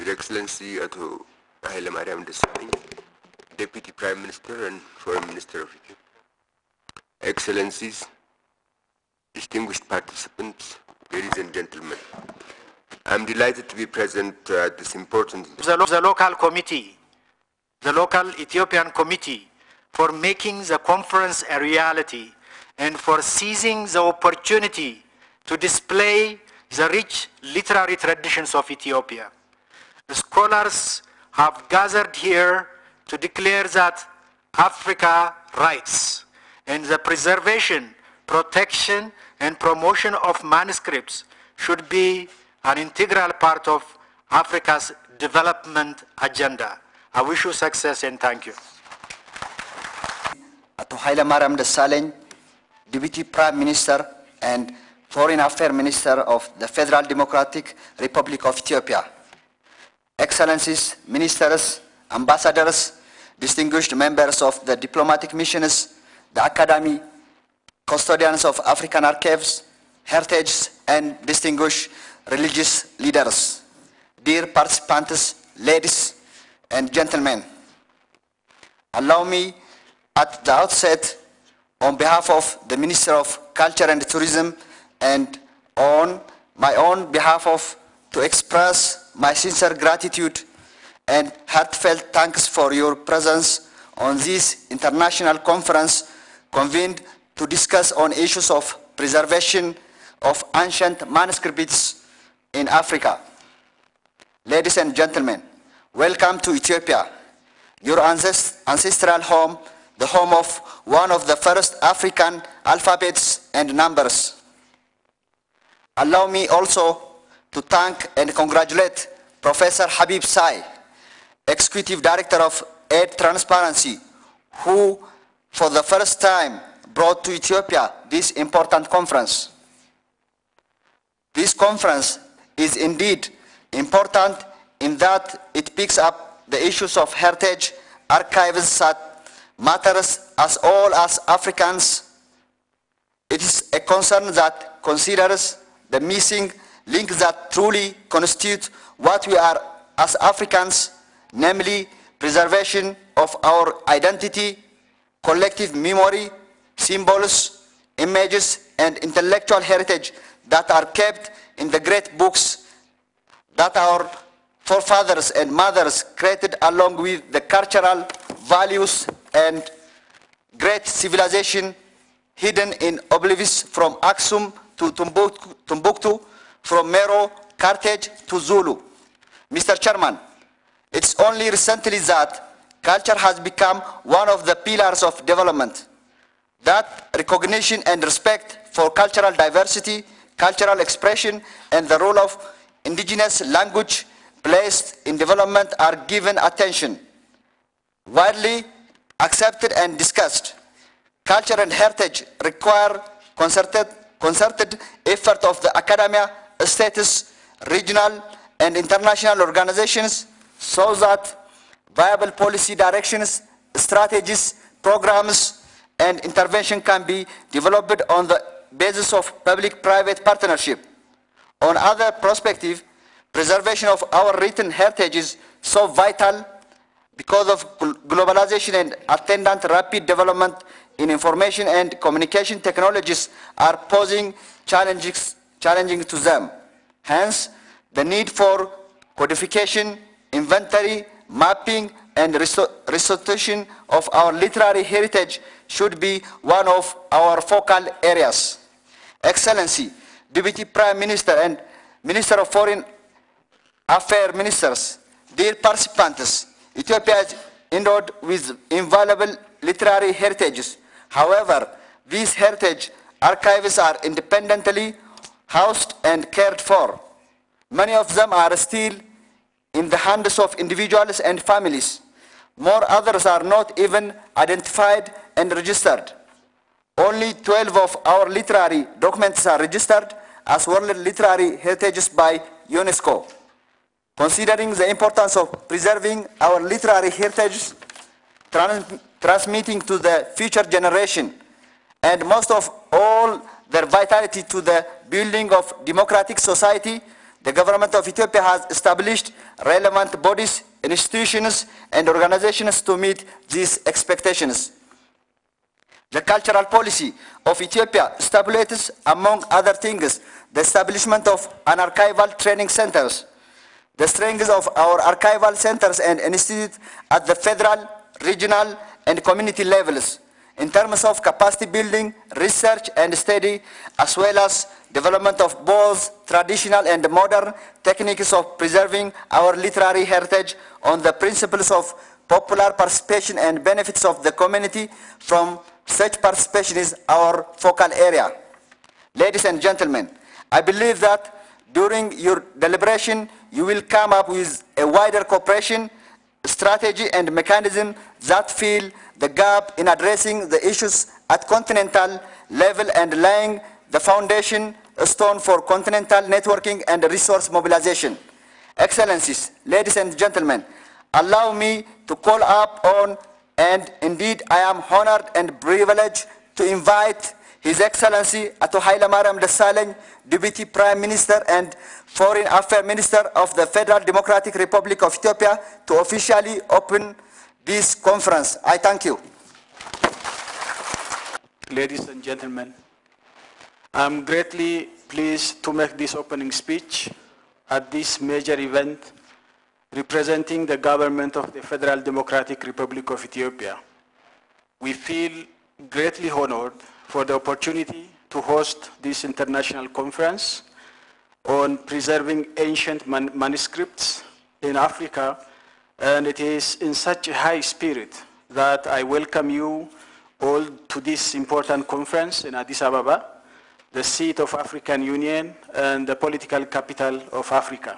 Your Excellency Ato Hailemariam Desalegn, Deputy Prime Minister and Foreign Minister of Ethiopia. Excellencies, distinguished participants, ladies and gentlemen, I'm delighted to be present at this important... The local committee, the local Ethiopian committee, for making the conference a reality and for seizing the opportunity to display the rich literary traditions of Ethiopia. The scholars have gathered here to declare that Africa rights and the preservation, protection, and promotion of manuscripts should be an integral part of Africa's development agenda. I wish you success and thank you. Ato Hailemariam Desalegn, Deputy Prime Minister and Foreign Affairs Minister of the Federal Democratic Republic of Ethiopia. Excellencies, Ministers, Ambassadors, distinguished members of the diplomatic missions, the Academy, custodians of African archives, heritage, and distinguished religious leaders. Dear participants, ladies and gentlemen, allow me at the outset, on behalf of the Minister of Culture and Tourism and on my own behalf to express my sincere gratitude and heartfelt thanks for your presence on this international conference convened to discuss on issues of preservation of ancient manuscripts in Africa. Ladies and gentlemen, welcome to Ethiopia, your ancestral home, the home of one of the first African alphabets and numbers. Allow me also to thank and congratulate Professor Habib Sai, Executive Director of Aid Transparency, who for the first time brought to Ethiopia this important conference. This conference is indeed important in that it picks up the issues of heritage, archives that matters as all as Africans. It is a concern that considers the missing links that truly constitute what we are as Africans, namely preservation of our identity, collective memory, symbols, images, and intellectual heritage that are kept in the great books that our forefathers and mothers created along with the cultural values and great civilization hidden in oblivious from Aksum to Timbuktu, from Mero, Carthage to Zulu. Mr. Chairman, it's only recently that culture has become one of the pillars of development. That recognition and respect for cultural diversity, cultural expression, and the role of indigenous language placed in development are given attention. Widely accepted and discussed, culture and heritage require concerted effort of the academia, status, regional and international organizations so that viable policy directions, strategies, programs, and intervention can be developed on the basis of public-private partnership. On other perspective, preservation of our written heritage is so vital because of globalization and attendant rapid development in information and communication technologies are posing challenging to them. Hence, the need for codification, inventory, mapping, and restoration of our literary heritage should be one of our focal areas. Excellency, Deputy Prime Minister and Minister of Foreign Affairs Ministers, dear participants, Ethiopia is endowed with invaluable literary heritages. However, these heritage archives are independently housed and cared for. Many of them are still in the hands of individuals and families. More others are not even identified and registered. Only 12 of our literary documents are registered as World Literary Heritages by UNESCO. Considering the importance of preserving our literary heritage, transmitting to the future generation, and most of all their vitality to the building of democratic society, The government of Ethiopia has established relevant bodies, institutions, and organizations to meet these expectations. The cultural policy of Ethiopia stipulates, among other things, the establishment of an archival training centers. The strength of our archival centers and institutes at the federal, regional, and community levels in terms of capacity building, research and study, as well as development of both traditional and modern techniques of preserving our literary heritage on the principles of popular participation and benefits of the community from such participation is our focal area. Ladies and gentlemen, I believe that during your deliberation, you will come up with a wider cooperation strategy and mechanism that fill the gap in addressing the issues at continental level and laying the foundation stone for continental networking and resource mobilization. Excellencies, ladies and gentlemen, allow me to call up on, and indeed I am honored and privileged to invite His Excellency Ato Hailemariam Desalegn, Deputy Prime Minister and Foreign Affairs Minister of the Federal Democratic Republic of Ethiopia, to officially open this conference. I thank you. Ladies and gentlemen, I'm greatly pleased to make this opening speech at this major event representing the government of the Federal Democratic Republic of Ethiopia. We feel greatly honored for the opportunity to host this international conference on preserving ancient manuscripts in Africa, and it is in such a high spirit that I welcome you all to this important conference in Addis Ababa, the seat of African Union and the political capital of Africa.